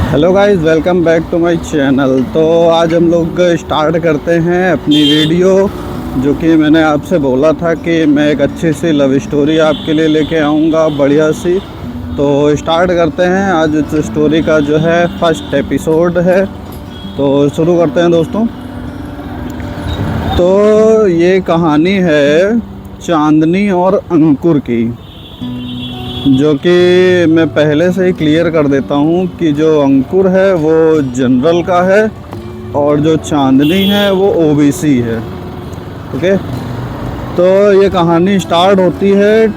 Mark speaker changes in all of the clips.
Speaker 1: Hello guys, welcome back to my channel. तो आज हम लोग स्टार्ट करते हैं अपनी वीडियो, जो कि मैंने आपसे बोला था कि मैं एक अच्छी सी लव स्टोरी आपके लिए लेके आऊँगा, बढ़िया सी। तो स्टार्ट करते हैं। आज इस स्टोरी का जो है फर्स्ट एपिसोड है, तो शुरू करते हैं दोस्तों। तो ये कहानी है चांदनी और अंकुर की, जो कि मैं पहले से ही क्लियर कर देता हूँ कि जो अंकुर है वो जनरल का है और जो चांदनी है वो ओबीसी है। ओके, तो ये कहानी स्टार्ट होती है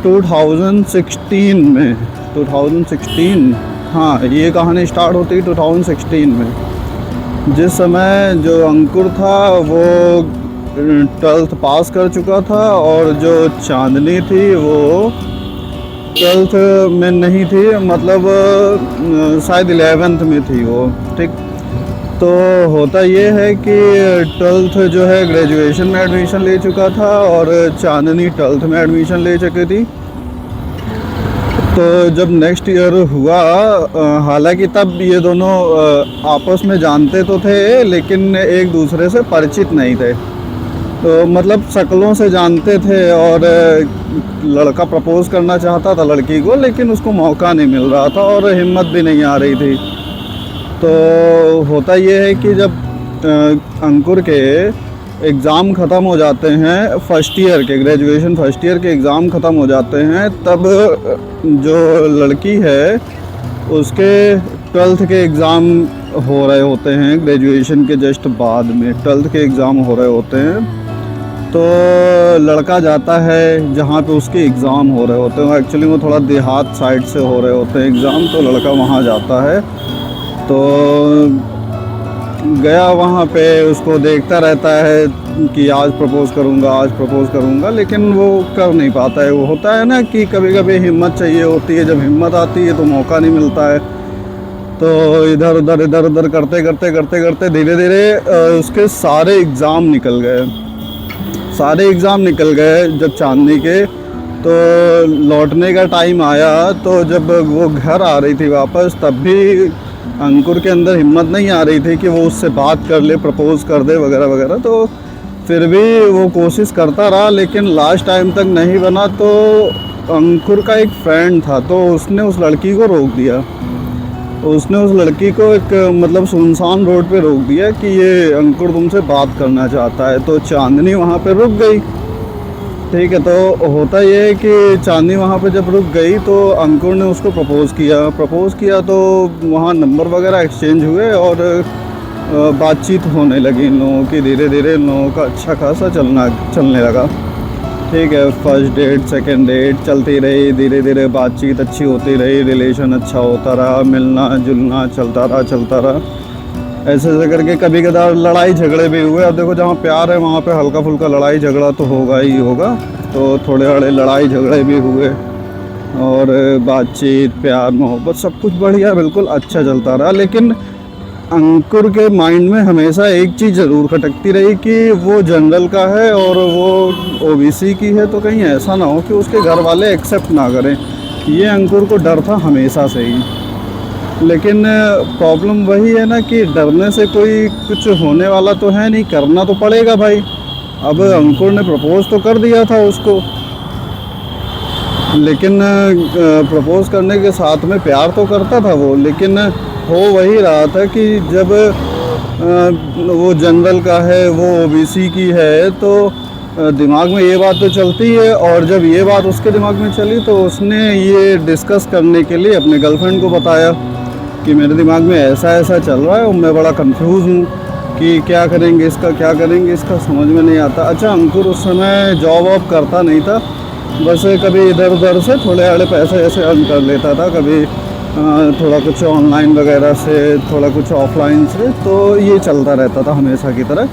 Speaker 1: 2016 में। 2016, हाँ, ये कहानी स्टार्ट होती है 2016 में, जिस समय जो अंकुर था वो 12th पास कर चुका था और जो चांदनी थी वो 12th में नहीं थी, मतलब शायद 11th में थी वो। ठीक, तो होता ये है कि 12th जो है ग्रेजुएशन में एडमिशन ले चुका था और चांदनी 12th में एडमिशन ले चुकी थी। तो जब नेक्स्ट ईयर हुआ, हालांकि तब ये दोनों आपस में जानते तो थे लेकिन एक दूसरे से परिचित नहीं थे। तो मतलब शक्लों से जानते थे और लड़का प्रपोज़ करना चाहता था लड़की को, लेकिन उसको मौका नहीं मिल रहा था और हिम्मत भी नहीं आ रही थी। तो होता ये है कि जब अंकुर के एग्ज़ाम ख़त्म हो जाते हैं, फर्स्ट ईयर के, ग्रेजुएशन फर्स्ट ईयर के एग्ज़ाम ख़त्म हो जाते हैं, तब जो लड़की है उसके 12th के एग्ज़ाम हो रहे होते हैं। ग्रेजुएशन के जस्ट बाद में 12th के एग्ज़ाम हो रहे होते हैं। तो लड़का जाता है जहाँ पे उसके एग्ज़ाम हो रहे होते हैं। एक्चुअली वो थोड़ा देहात साइड से हो रहे होते हैं एग्ज़ाम, तो लड़का वहाँ जाता है। तो गया वहाँ पे, उसको देखता रहता है कि आज प्रपोज़ करूँगा, आज प्रपोज़ करूँगा, लेकिन वो कर नहीं पाता है। वो होता है ना कि कभी कभी हिम्मत चाहिए होती है, जब हिम्मत आती है तो मौका नहीं मिलता है। तो इधर उधर करते करते धीरे धीरे उसके सारे एग्ज़ाम निकल गए। जब चांदनी के, तो लौटने का टाइम आया, तो जब वो घर आ रही थी वापस, तब भी अंकुर के अंदर हिम्मत नहीं आ रही थी कि वो उससे बात कर ले, प्रपोज़ कर दे वगैरह वगैरह। तो फिर भी वो कोशिश करता रहा, लेकिन लास्ट टाइम तक नहीं बना। तो अंकुर का एक फ्रेंड था, तो उसने उस लड़की को रोक दिया। उसने उस लड़की को एक मतलब सुनसान रोड पे रोक दिया कि ये अंकुर तुमसे बात करना चाहता है। तो चांदनी वहाँ पे रुक गई। ठीक है, तो होता ये है कि चांदनी वहाँ पे जब रुक गई तो अंकुर ने उसको प्रपोज़ किया। तो वहाँ नंबर वगैरह एक्सचेंज हुए और बातचीत होने लगी इन लोगों की। धीरे धीरे इन लोगों का अच्छा खासा चलने लगा। ठीक है, फर्स्ट डेट, सेकंड डेट चलती रही, धीरे धीरे बातचीत अच्छी होती रही, रिलेशन अच्छा होता रहा, मिलना जुलना चलता रहा। ऐसे करके कभी कदार लड़ाई झगड़े भी हुए। अब देखो, जहाँ प्यार है वहाँ पे हल्का फुल्का लड़ाई झगड़ा तो होगा ही होगा। तो थोड़े बड़े लड़ाई झगड़े भी हुए और बातचीत, प्यार, मोहब्बत सब कुछ बढ़िया, बिल्कुल अच्छा चलता रहा। लेकिन अंकुर के माइंड में हमेशा एक चीज़ ज़रूर खटकती रही कि वो जनरल का है और वो ओबीसी की है, तो कहीं ऐसा ना हो कि उसके घर वाले एक्सेप्ट ना करें। ये अंकुर को डर था हमेशा से ही। लेकिन प्रॉब्लम वही है ना कि डरने से कोई कुछ होने वाला तो है नहीं, करना तो पड़ेगा भाई। अब अंकुर ने प्रपोज़ तो कर दिया था उसको, लेकिन प्रपोज़ करने के साथ में प्यार तो करता था वो, लेकिन हो वही रहा था कि जब वो जनरल का है, वो ओबीसी की है, तो दिमाग में ये बात तो चलती है। और जब ये बात उसके दिमाग में चली तो उसने ये डिस्कस करने के लिए अपने गर्लफ्रेंड को बताया कि मेरे दिमाग में ऐसा चल रहा है और मैं बड़ा कंफ्यूज हूँ कि क्या करेंगे इसका समझ में नहीं आता। अच्छा, अंकुर उस समय जॉब वॉब करता नहीं था, बस कभी इधर उधर से थोड़े बड़े पैसे ऐसे अर्न कर लेता था, कभी थोड़ा कुछ ऑनलाइन वगैरह से, थोड़ा कुछ ऑफलाइन से। तो ये चलता रहता था हमेशा की तरह।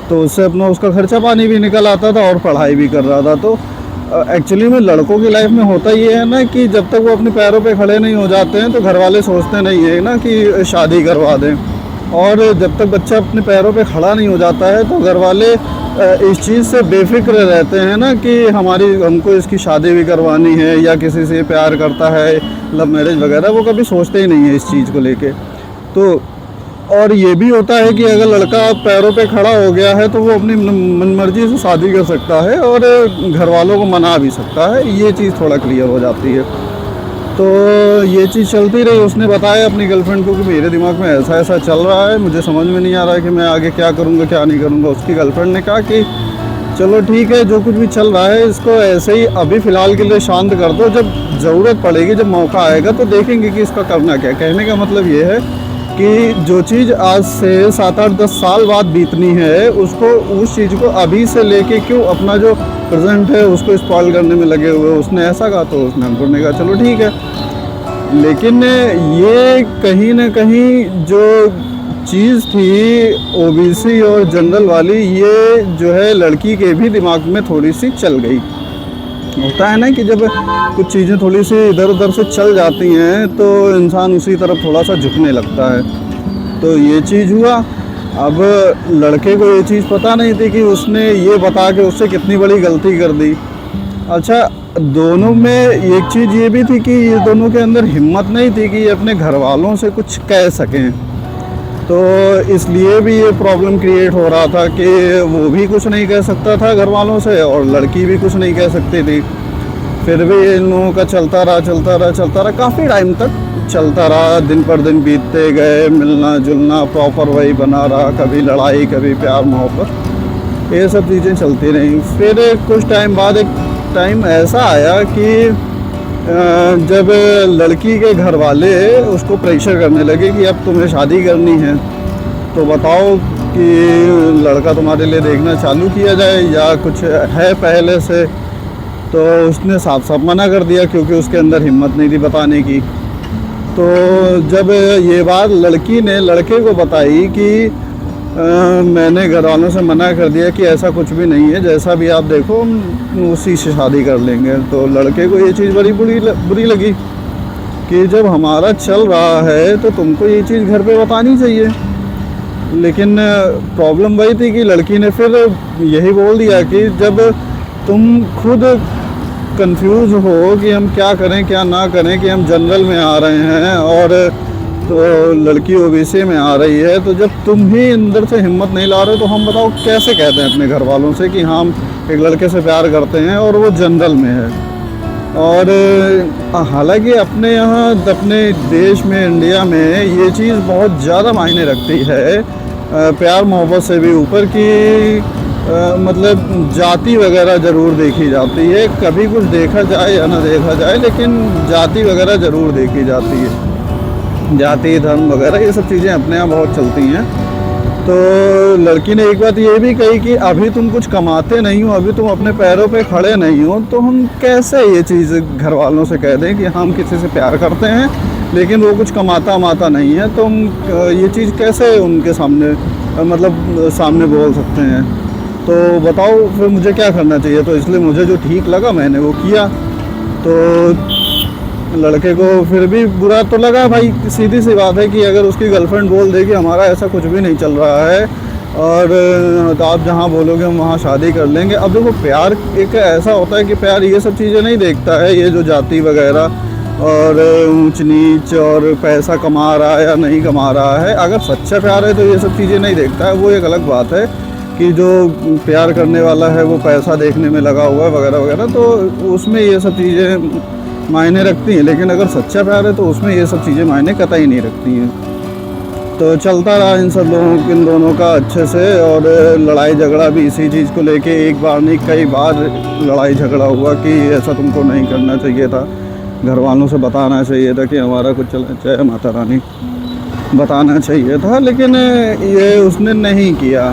Speaker 1: तो उससे अपना उसका खर्चा पानी भी निकल आता था और पढ़ाई भी कर रहा था। तो एक्चुअली में लड़कों की लाइफ में होता ये है ना कि जब तक वो अपने पैरों पे खड़े नहीं हो जाते हैं तो घर वाले सोचते नहीं है ना कि शादी करवा दें। और जब तक बच्चा अपने पैरों पे खड़ा नहीं हो जाता है तो घर वाले इस चीज़ से बेफिक्र रहते हैं ना कि हमको इसकी शादी भी करवानी है या किसी से प्यार करता है, लव मैरिज वगैरह, वो कभी सोचते ही नहीं है इस चीज़ को लेके। तो और ये भी होता है कि अगर लड़का पैरों पे खड़ा हो गया है तो वो अपनी मनमर्जी से शादी कर सकता है और घर वालों को मना भी सकता है, ये चीज़ थोड़ा क्लियर हो जाती है। तो ये चीज़ चलती रही। उसने बताया अपनी गर्लफ्रेंड को कि मेरे दिमाग में ऐसा ऐसा चल रहा है, मुझे समझ में नहीं आ रहा है कि मैं आगे क्या करूँगा क्या नहीं करूँगा। उसकी गर्लफ्रेंड ने कहा कि चलो ठीक है, जो कुछ भी चल रहा है इसको ऐसे ही अभी फ़िलहाल के लिए शांत कर दो, जब ज़रूरत पड़ेगी, जब मौका आएगा तो देखेंगे कि इसका करना क्या। कहने का मतलब ये है कि जो चीज़ आज से 7, 8, 10 साल बाद बीतनी है, उसको उस चीज़ को अभी से लेके क्यों अपना जो प्रेजेंट है उसको स्पॉइल करने में लगे हुए। उसने ऐसा कहा तो उसने अंकुर ने कहा चलो ठीक है। लेकिन ये कहीं ना कहीं जो चीज़ थी ओबीसी और जनरल वाली, ये जो है लड़की के भी दिमाग में थोड़ी सी चल गई। होता है ना कि जब कुछ चीज़ें थोड़ी सी इधर उधर से चल जाती हैं तो इंसान उसी तरफ थोड़ा सा झुकने लगता है। तो ये चीज़ हुआ। अब लड़के को ये चीज़ पता नहीं थी कि उसने ये बता के उससे कितनी बड़ी गलती कर दी। अच्छा, दोनों में एक चीज़ ये भी थी कि ये दोनों के अंदर हिम्मत नहीं थी कि ये अपने घर वालों से कुछ कह सकें, तो इसलिए भी ये प्रॉब्लम क्रिएट हो रहा था कि वो भी कुछ नहीं कह सकता था घर वालों से और लड़की भी कुछ नहीं कह सकती थी। फिर भी इन लोगों का चलता रहा काफ़ी टाइम तक चलता रहा। दिन पर दिन बीतते गए, मिलना जुलना प्रॉपर वही बना रहा, कभी लड़ाई कभी प्यार मोहब्बत, ये सब चीज़ें चलती रहीं। फिर कुछ टाइम बाद एक टाइम ऐसा आया कि जब लड़की के घर वाले उसको प्रेशर करने लगे कि अब तुम्हें शादी करनी है तो बताओ कि लड़का तुम्हारे लिए देखना चालू किया जाए या कुछ है पहले से। तो उसने साफ साफ मना कर दिया क्योंकि उसके अंदर हिम्मत नहीं थी बताने की। तो जब ये बात लड़की ने लड़के को बताई कि मैंने घर वालों से मना कर दिया कि ऐसा कुछ भी नहीं है, जैसा भी आप देखो हम उसी से शादी कर लेंगे, तो लड़के को ये चीज़ बड़ी बुरी लगी कि जब हमारा चल रहा है तो तुमको ये चीज़ घर पे बतानी चाहिए। लेकिन प्रॉब्लम वही थी कि लड़की ने फिर यही बोल दिया कि जब तुम खुद कंफ्यूज हो कि हम क्या करें क्या ना करें, कि हम जनरल में आ रहे हैं और तो लड़की ओबीसी में आ रही है, तो जब तुम ही अंदर से हिम्मत नहीं ला रहे तो हम बताओ कैसे कहते हैं अपने घर वालों से कि हम एक लड़के से प्यार करते हैं और वो जनरल में है। और हालांकि अपने यहाँ अपने देश में इंडिया में ये चीज़ बहुत ज़्यादा मायने रखती है, प्यार मोहब्बत से भी ऊपर की मतलब जाति वगैरह ज़रूर देखी जाती है। कभी कुछ देखा जाए या ना देखा जाए लेकिन जाति वगैरह ज़रूर देखी जाती है। जाति धर्म वगैरह ये सब चीज़ें अपने यहाँ बहुत चलती हैं। तो लड़की ने एक बात ये भी कही कि अभी तुम कुछ कमाते नहीं हो, अभी तुम अपने पैरों पे खड़े नहीं हो, तो हम कैसे ये चीज़ घर वालों से कह दें कि हम किसी से प्यार करते हैं लेकिन वो कुछ कमाता माता नहीं है, तो हम ये चीज़ कैसे उनके सामने मतलब सामने बोल सकते हैं। तो बताओ फिर मुझे क्या करना चाहिए। तो इसलिए मुझे जो ठीक लगा मैंने वो किया। तो लड़के को फिर भी बुरा तो लगा भाई, सीधी सी बात है कि अगर उसकी गर्लफ्रेंड बोल दे कि हमारा ऐसा कुछ भी नहीं चल रहा है और तो आप जहाँ बोलोगे हम वहाँ शादी कर लेंगे। अब देखो प्यार एक ऐसा होता है कि प्यार ये सब चीज़ें नहीं देखता है, ये जो जाति वगैरह और ऊंच नीच और पैसा कमा रहा है या नहीं कमा रहा है। अगर सच्चा प्यार है तो ये सब चीज़ें नहीं देखता है। वो एक अलग बात है कि जो प्यार करने वाला है वो पैसा देखने में लगा हुआ है वगैरह वगैरह, तो उसमें ये सब चीज़ें मायने रखती हैं। लेकिन अगर सच्चा प्यार है तो उसमें ये सब चीज़ें मायने कतई नहीं रखती हैं। तो चलता रहा इन सब लोगों इन दोनों का अच्छे से, और लड़ाई झगड़ा भी इसी चीज़ को लेके एक बार नहीं कई बार लड़ाई झगड़ा हुआ कि ऐसा तुमको नहीं करना चाहिए था, घर वालों से बताना चाहिए था कि हमारा कुछ चल जय माता रानी बताना चाहिए था, लेकिन ये उसने नहीं किया।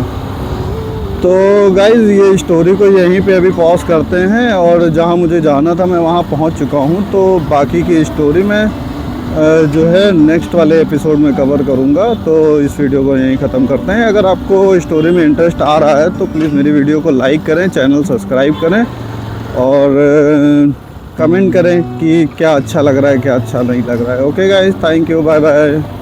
Speaker 1: तो गाइज़ ये स्टोरी को यहीं पे अभी पॉज करते हैं और जहाँ मुझे जाना था मैं वहाँ पहुँच चुका हूँ। तो बाकी की स्टोरी में जो है नेक्स्ट वाले एपिसोड में कवर करूँगा। तो इस वीडियो को यहीं ख़त्म करते हैं। अगर आपको स्टोरी में इंटरेस्ट आ रहा है तो प्लीज़ मेरी वीडियो को लाइक करें, चैनल सब्सक्राइब करें और कमेंट करें कि क्या अच्छा लग रहा है क्या अच्छा नहीं लग रहा है। Okay guys, thank you, bye bye.